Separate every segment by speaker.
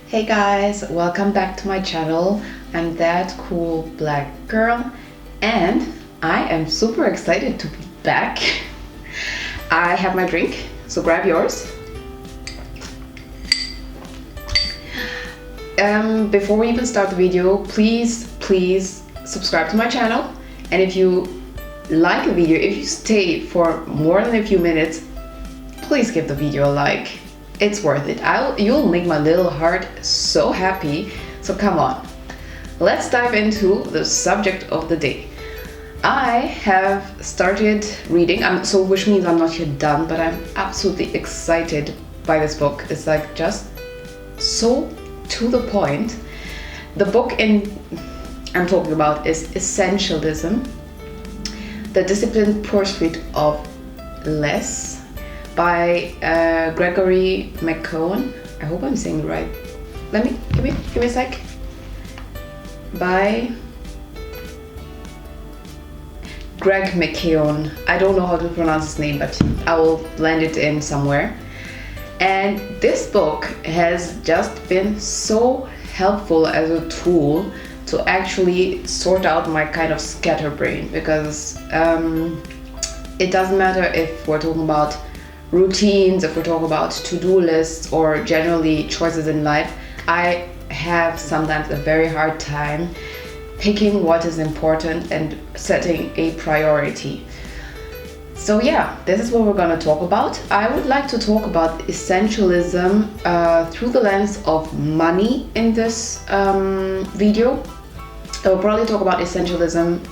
Speaker 1: Hey guys, welcome back to my channel. I'm that cool black girl and I am super excited to be back. I have my drink, so grab yours. Before we even start the video, please subscribe to my channel, and if you like a video, if you stay for more than a few minutes, please give the video a like. It's worth it. You'll make my little heart so happy. So come on, let's dive into the subject of the day. I have started reading, which means I'm not yet done, but I'm absolutely excited by this book. It's like just so to the point. The book I'm talking about is Essentialism, the Disciplined Pursuit of Less, by Gregory Mckeown. I hope I'm saying it right. Give me a sec. By Greg Mckeown. I don't know how to pronounce his name, but I will blend it in somewhere. And this book has just been so helpful as a tool to actually sort out my kind of scatterbrain, because it doesn't matter if we're talking about routines, if we're talking about to-do lists, or generally choices in life. I have sometimes a very hard time picking what is important and setting a priority. So yeah, this is what we're going to talk about. I would like to talk about essentialism through the lens of money in this video. I will probably talk about essentialism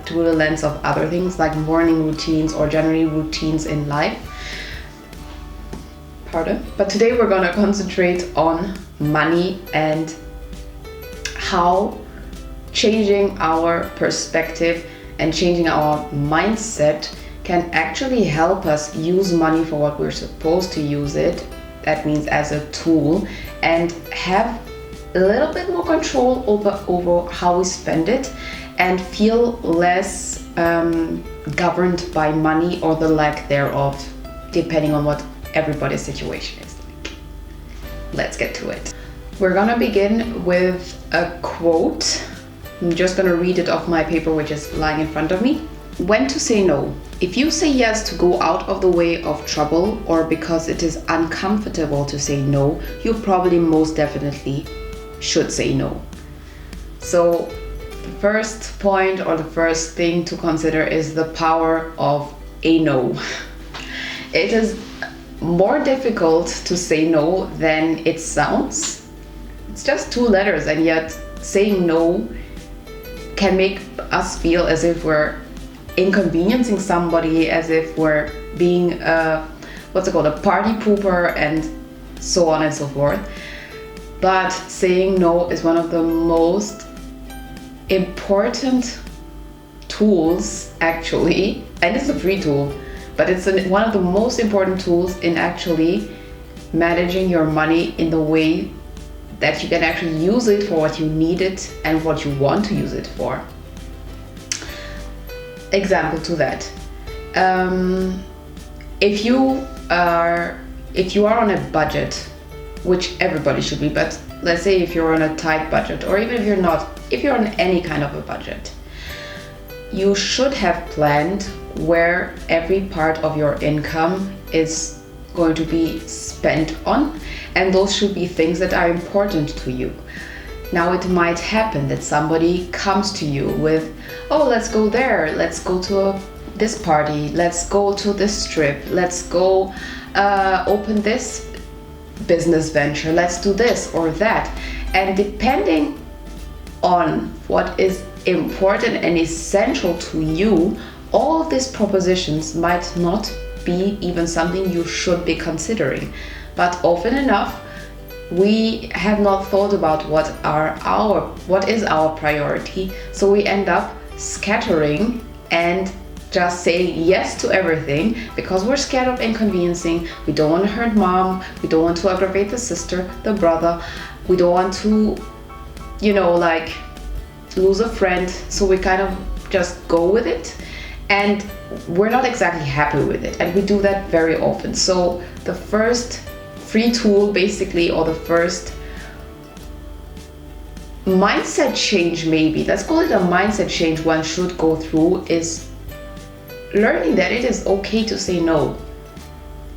Speaker 1: through the lens of other things like morning routines or generally routines in life. But today we're going to concentrate on money and how changing our perspective and changing our mindset can actually help us use money for what we're supposed to use it. That means as a tool, and have a little bit more control over how we spend it, and feel less governed by money or the lack thereof, depending on what everybody's situation is like. Let's get to it. We're gonna begin with a quote. I'm just gonna read it off my paper, which is lying in front of me. When to say no. If you say yes to go out of the way of trouble, or because it is uncomfortable to say no, you probably most definitely should say no. So the first point, or the first thing to consider, is the power of a no. It is more difficult to say no than it sounds. It's just two letters, and yet saying no can make us feel as if we're inconveniencing somebody, as if we're being a party pooper, and so on and so forth. But saying no is one of the most important tools, actually, and it's a free tool, but it's one of the most important tools in actually managing your money in the way that you can actually use it for what you need it and what you want to use it for. Example to that. If you are on a budget, which everybody should be, but let's say if you're on a tight budget, or even if you're not, if you're on any kind of a budget, you should have planned where every part of your income is going to be spent on, and those should be things that are important to you. Now, it might happen that somebody comes to you with, oh, let's go there, let's go to this party, let's go to this trip, let's go open this business venture, let's do this or that. And depending on what is important and essential to you, all of these propositions might not be even something you should be considering. But often enough, we have not thought about what is our priority, so we end up scattering and just saying yes to everything because we're scared of inconveniencing. We don't want to hurt mom, we don't want to aggravate the sister, the brother, we don't want to, lose a friend, so we kind of just go with it, and we're not exactly happy with it, and we do that very often. So the first free tool, basically, or the first mindset change, maybe, let's call it a mindset change one should go through, is learning that it is okay to say no.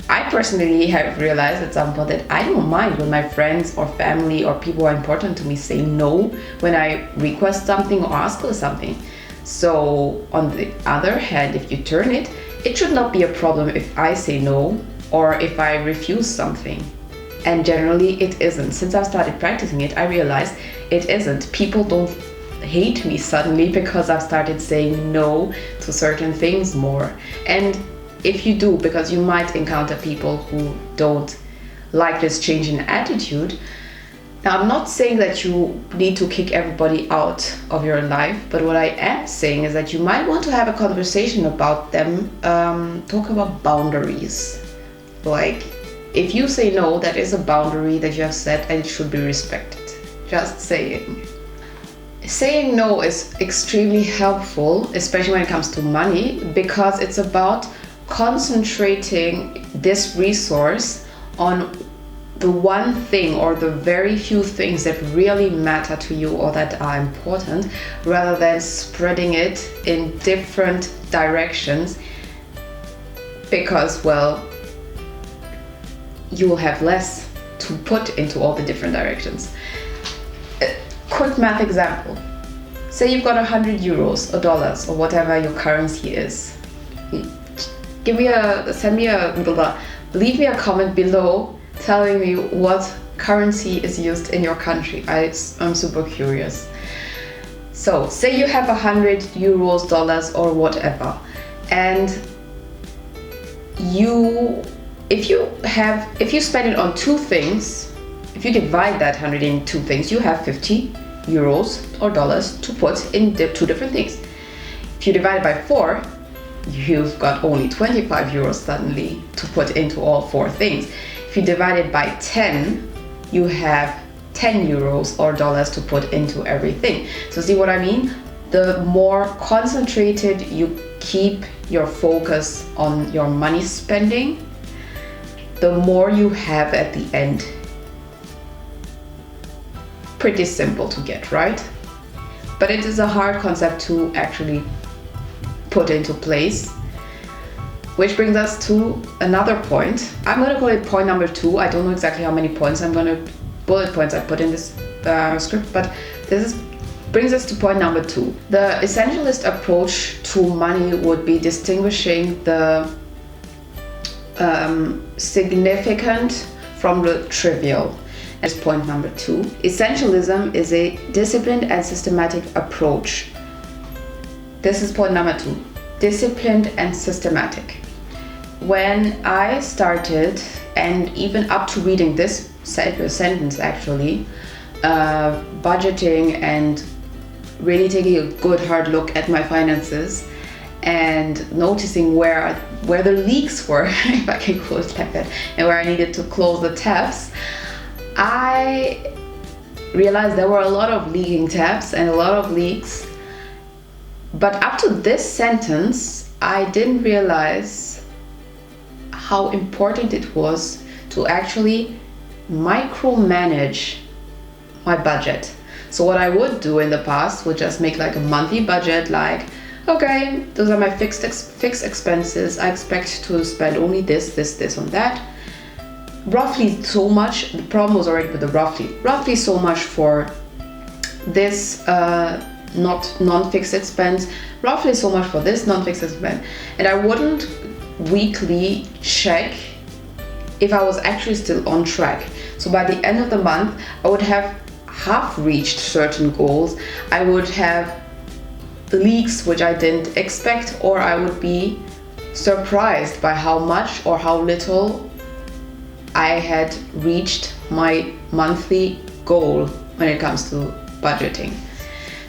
Speaker 1: I personally have realized at some point that I don't mind when my friends or family or people who are important to me say no when I request something or ask for something. So on the other hand, if you turn it, it should not be a problem if I say no or if I refuse something. And generally it isn't. Since I've started practicing it, I realized it isn't. People don't hate me suddenly because I've started saying no to certain things more. And if you do, because you might encounter people who don't like this change in attitude. Now, I'm not saying that you need to kick everybody out of your life, but what I am saying is that you might want to have a conversation about them, talk about boundaries. Like, if you say no, that is a boundary that you have set and it should be respected. Just saying. Saying no is extremely helpful, especially when it comes to money, because it's about concentrating this resource on the one thing or the very few things that really matter to you or that are important, rather than spreading it in different directions, because, well, you will have less to put into all the different directions. A quick math example. Say you've got 100 euros or dollars or whatever your currency is. Leave me a comment below telling me what currency is used in your country. I'm super curious. So, say you have 100 euros, dollars, or whatever, and if you spend it on two things, if you divide that 100 in two things, you have 50 euros or dollars to put in the two different things. If you divide it by 4, you've got only 25 euros suddenly to put into all 4 things. If you divide it by 10, you have 10 euros or dollars to put into everything. So see what I mean? The more concentrated you keep your focus on your money spending, the more you have at the end. Pretty simple to get, right? But it is a hard concept to actually put into place, which brings us to another point. I'm going to call it point number 2. I don't know exactly how many points bullet points I put in this script, but brings us to point number 2. The essentialist approach to money would be distinguishing the significant from the trivial. As point number 2, essentialism is a disciplined and systematic approach. This is point number 2, disciplined and systematic. When I started, and even up to reading this sentence actually, budgeting and really taking a good hard look at my finances and noticing where the leaks were, if I can call it like that, and where I needed to close the taps, I realized there were a lot of leaking taps and a lot of leaks. But up to this sentence, I didn't realize how important it was to actually micromanage my budget. So what I would do in the past would just make like a monthly budget, like, okay, those are my fixed expenses. I expect to spend only this on that. Roughly so much. The problem was already with the roughly so much for this not non-fixed expense, roughly so much for this non-fixed expense. And I wouldn't weekly check if I was actually still on track. So by the end of the month, I would have half reached certain goals. I would have leaks which I didn't expect, or I would be surprised by how much or how little I had reached my monthly goal when it comes to budgeting.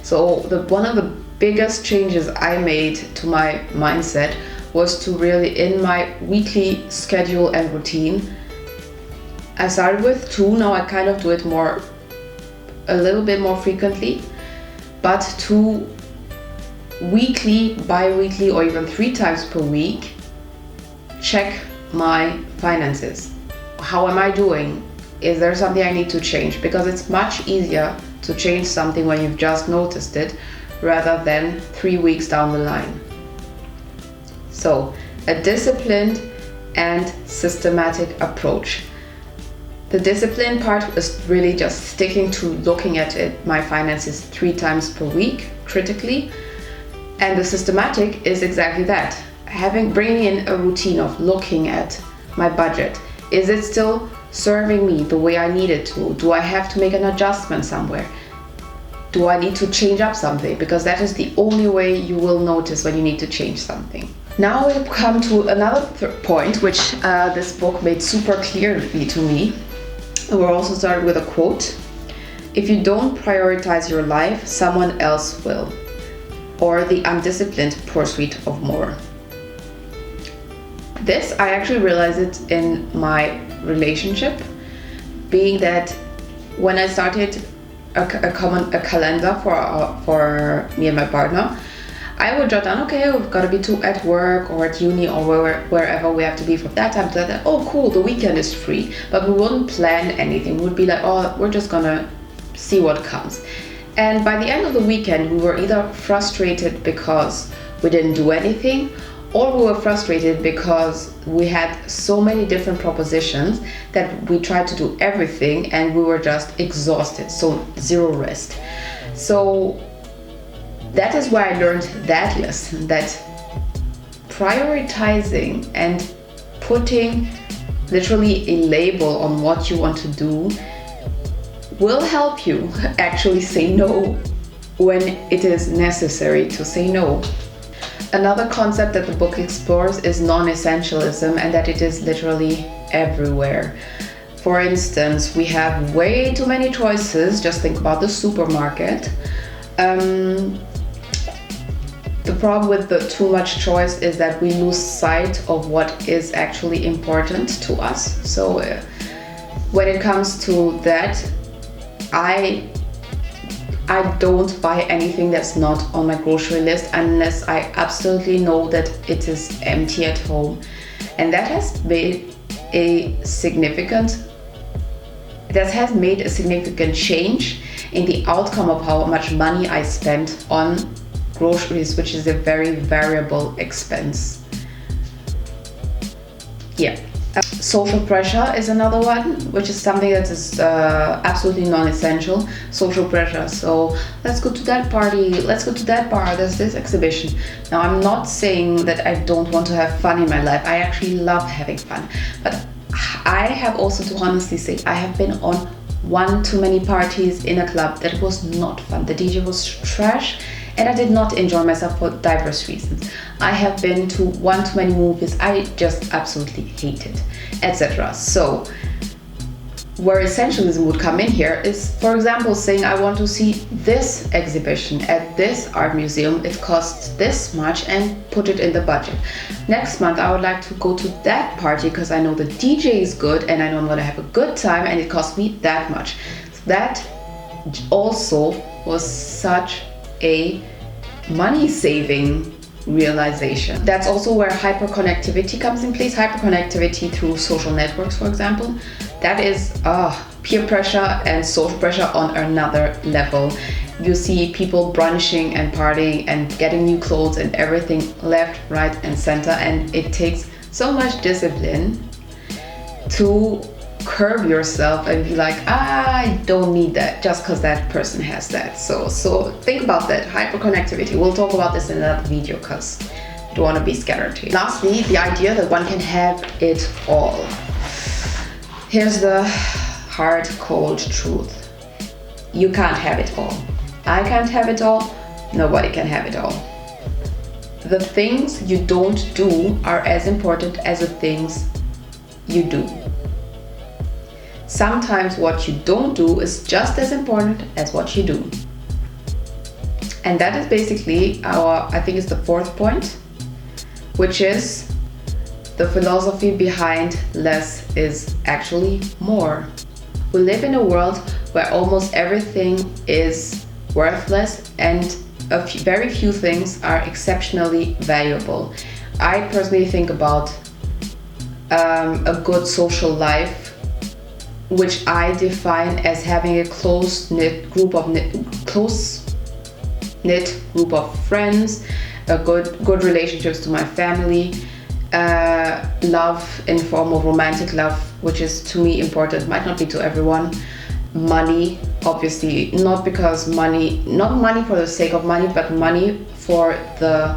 Speaker 1: So one of the biggest changes I made to my mindset was to really, in my weekly schedule and routine, I started with 2, now I kind of do it a little bit more frequently, but to weekly, bi-weekly, or even 3 times per week, check my finances. How am I doing? Is there something I need to change? Because it's much easier to to change something when you've just noticed it, rather than 3 weeks down the line. So, a disciplined and systematic approach. The discipline part is really just sticking to looking at my finances 3 times per week, critically. And the systematic is exactly that. Bringing in a routine of looking at my budget. Is it still serving me the way I need it to? Do I have to make an adjustment somewhere? Do I need to change up something? Because that is the only way you will notice when you need to change something. Now we come to another point, which this book made super clearly to me. We'll also start with a quote. If you don't prioritize your life, someone else will. Or the undisciplined pursuit of more. This, I actually realized it in my relationship, being that when I started a calendar for me and my partner, I would jot down, okay, we've got to be at work or at uni or wherever we have to be from that time to that. Oh, cool, the weekend is free. But we wouldn't plan anything. We would be like, oh, we're just gonna see what comes. And by the end of the weekend, we were either frustrated because we didn't do anything, or we were frustrated because we had so many different propositions that we tried to do everything and we were just exhausted, so zero rest. So that is where I learned that lesson, that prioritizing and putting literally a label on what you want to do will help you actually say no when it is necessary to say no. Another concept that the book explores is non-essentialism, and that it is literally everywhere. For instance, we have way too many choices. Just think about the supermarket. The problem with the too much choice is that we lose sight of what is actually important to us. So when it comes to that, I don't buy anything that's not on my grocery list unless I absolutely know that it is empty at home. And that has made a significant change in the outcome of how much money I spend on groceries, which is a very variable expense. Yeah. Social pressure is another one, which is something that is absolutely non-essential. Social pressure. So let's go to that party, let's go to that bar, there's this exhibition. Now, I'm not saying that I don't want to have fun in my life. I actually love having fun. But I have also to honestly say, I have been on one too many parties in a club that was not fun. The DJ was trash, and I did not enjoy myself for diverse reasons. I have been to one too many movies I just absolutely hated, etc. So, where essentialism would come in here is, for example, saying I want to see this exhibition at this art museum, it costs this much, and put it in the budget. Next month I would like to go to that party because I know the DJ is good and I know I'm going to have a good time and it costs me that much. So that also was such a money-saving realization. That's also where hyperconnectivity comes in place. Hyperconnectivity through social networks, for example. That is peer pressure and social pressure on another level. You see people brunching and partying and getting new clothes and everything left, right, and center, and it takes so much discipline to curb yourself and be like, I don't need that just because that person has that. So think about that, hyperconnectivity. We'll talk about this in another video because I don't want to be scattered here. Lastly, the idea that one can have it all. Here's the hard, cold truth. You can't have it all. I can't have it all. Nobody can have it all. The things you don't do are as important as the things you do. Sometimes what you don't do is just as important as what you do. And that is basically I think it's the fourth point, which is the philosophy behind less is actually more. We live in a world where almost everything is worthless and very few things are exceptionally valuable. I personally think about a good social life which I define as having a close-knit group of friends, good relationships to my family, love in form of romantic love, which is to me important, might not be to everyone. Money, obviously, not money for the sake of money, but money for the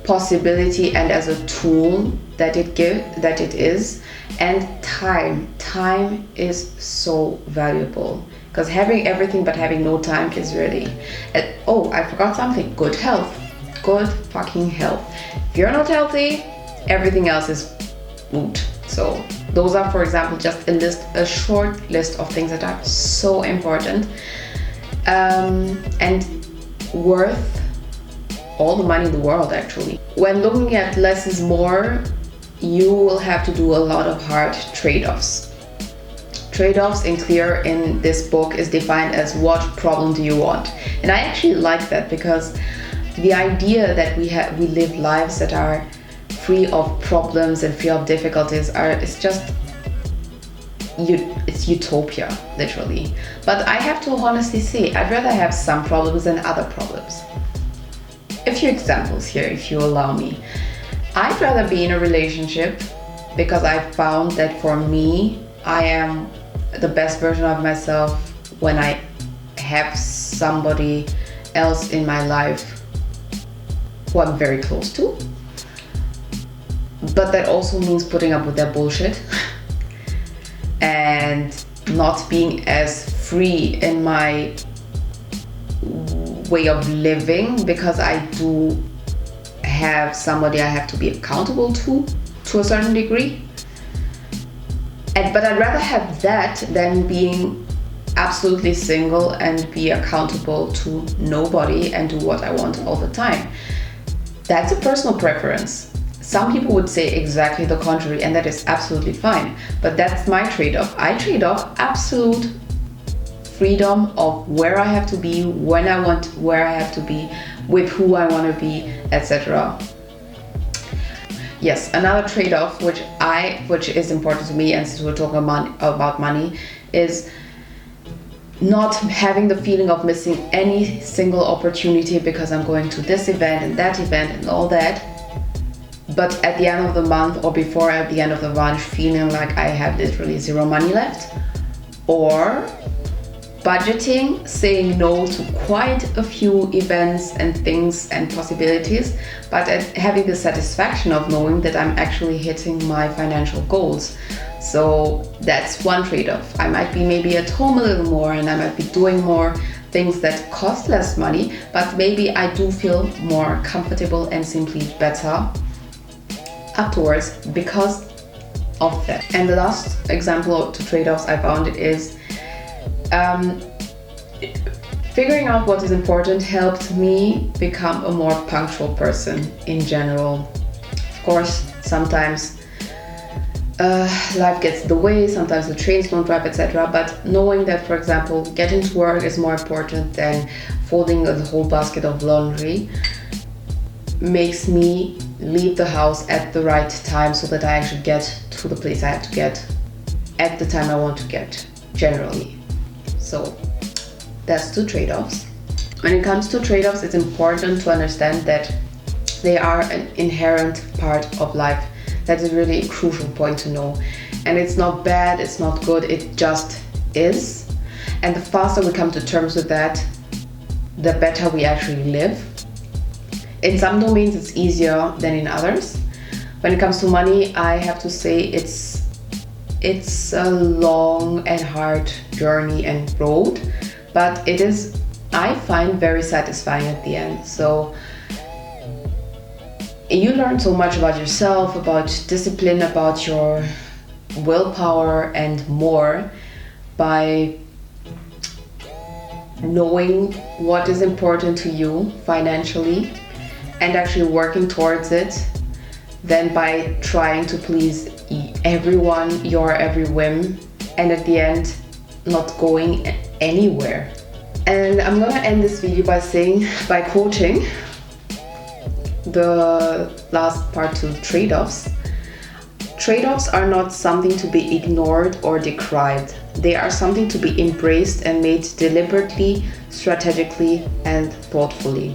Speaker 1: possibility and as a tool that it is. And time is so valuable, because having everything but having no time is really, I forgot something, good health. Good fucking health. If you're not healthy, everything else is moot. So those are, for example, just a short list of things that are so important, and worth all the money in the world, actually. When looking at less is more, you will have to do a lot of hard trade-offs. Trade-offs in this book is defined as what problem do you want. And I actually like that, because the idea that we live lives that are free of problems and free of difficulties it's utopia, literally. But I have to honestly say, I'd rather have some problems than other problems. A few examples here, if you allow me. I'd rather be in a relationship, because I've found that for me, I am the best version of myself when I have somebody else in my life who I'm very close to. But that also means putting up with their bullshit and not being as free in my way of living, because I do have somebody I have to be accountable to a certain degree. But I'd rather have that than being absolutely single and be accountable to nobody and do what I want all the time. That's a personal preference. Some people would say exactly the contrary, and that is absolutely fine. But that's my trade-off. I trade off absolute freedom of where I have to be, when I want, where I have to be, with who I want to be, etc. Yes, another trade-off which is important to me, and since we're talking about money, is not having the feeling of missing any single opportunity because I'm going to this event and that event and all that. But at the end of the month, or before at the end of the month, feeling like I have literally zero money left. Or budgeting, saying no to quite a few events and things and possibilities, but having the satisfaction of knowing that I'm actually hitting my financial goals. So that's one trade-off. I might be maybe at home a little more, and I might be doing more things that cost less money, but maybe I do feel more comfortable and simply better afterwards because of that. And the last example of the trade-offs I found is figuring out what is important helped me become a more punctual person in general. Of course, sometimes life gets in the way, sometimes the trains don't drive, etc. But knowing that, for example, getting to work is more important than folding a whole basket of laundry makes me leave the house at the right time so that I actually get to the place I have to get at the time I want to get, generally. So that's two trade-offs. When it comes to trade-offs, it's important to understand that they are an inherent part of life. That is really a crucial point to know. And it's not bad, it's not good, it just is. And the faster we come to terms with that, the better we actually live. In some domains it's easier than in others. When it comes to money, I have to say it's a long and hard journey and road, but it is, I find, very satisfying at the end. So you learn so much about yourself, about discipline, about your willpower and more by knowing what is important to you financially and actually working towards it, than by trying to please everyone, your every whim, and at the end not going anywhere. And I'm gonna end this video by quoting the last part to trade-offs. Trade-offs are not something to be ignored or decried. They are something to be embraced and made deliberately, strategically, and thoughtfully.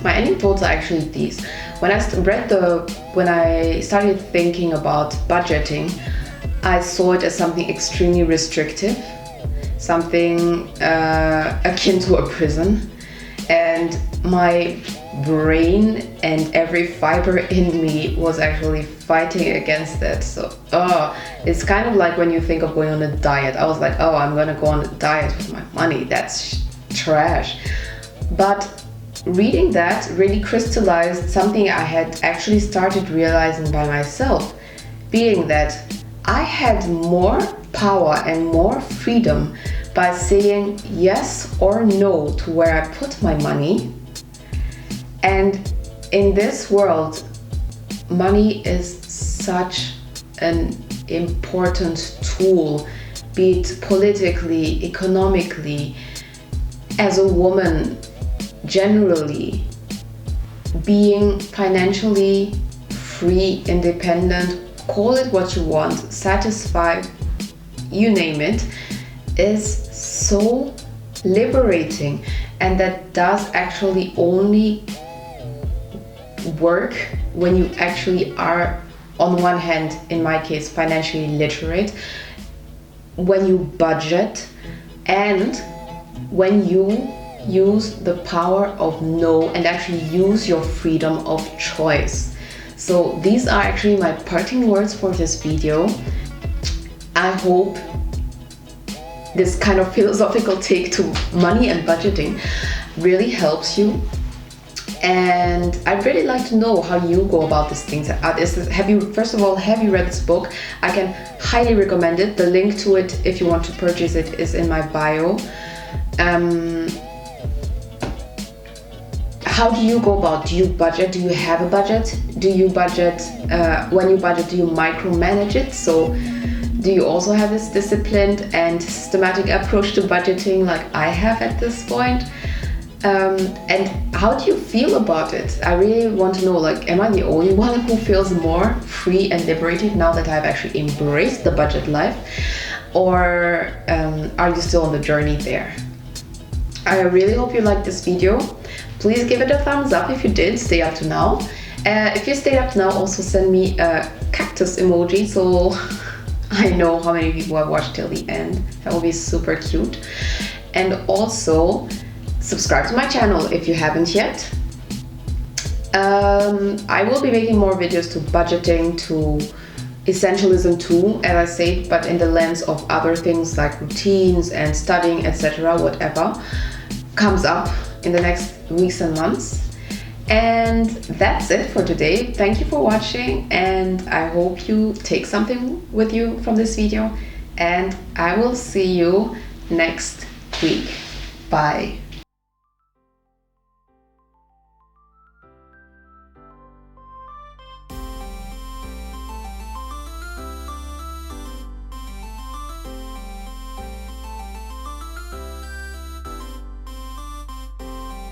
Speaker 1: My ending thoughts are actually these. When I started thinking about budgeting, I saw it as something extremely restrictive, something akin to a prison, and my brain and every fiber in me was actually fighting against that. So it's kind of like when you think of going on a diet. I was like, I'm gonna go on a diet with my money. That's trash. But reading that really crystallized something I had actually started realizing by myself, being that I had more power and more freedom by saying yes or no to where I put my money. And in this world, money is such an important tool, be it politically, economically, as a woman, generally, being financially free, independent, call it what you want, satisfied, you name it, is so liberating. And that does actually only work when you actually are, on one hand, in my case, financially literate, when you budget, and when you use the power of no and actually use your freedom of choice. So these are actually my parting words for this video. I hope this kind of philosophical take to money and budgeting really helps you. And I'd really like to know how you go about these things. First of all, have you read this book? I can highly recommend it. The link to it, if you want to purchase it, is in my bio. How do you go about? Do you budget? Do you have a budget? Do you budget? When you budget, do you micromanage it? So do you also have this disciplined and systematic approach to budgeting like I have at this point? And how do you feel about it? I really want to know, like, am I the only one who feels more free and liberated now that I've actually embraced the budget life? Or are you still on the journey there? I really hope you liked this video. Please give it a thumbs up if you did stay up to now. If you stayed up to now, also send me a cactus emoji so I know how many people have watched till the end. That will be super cute. And also subscribe to my channel if you haven't yet. I will be making more videos to budgeting, to essentialism too, as I say, but in the lens of other things like routines and studying, etc., whatever comes up in the next weeks and months. And that's it for today. Thank you for watching, and I hope you take something with you from this video, and I will see you next week. Bye.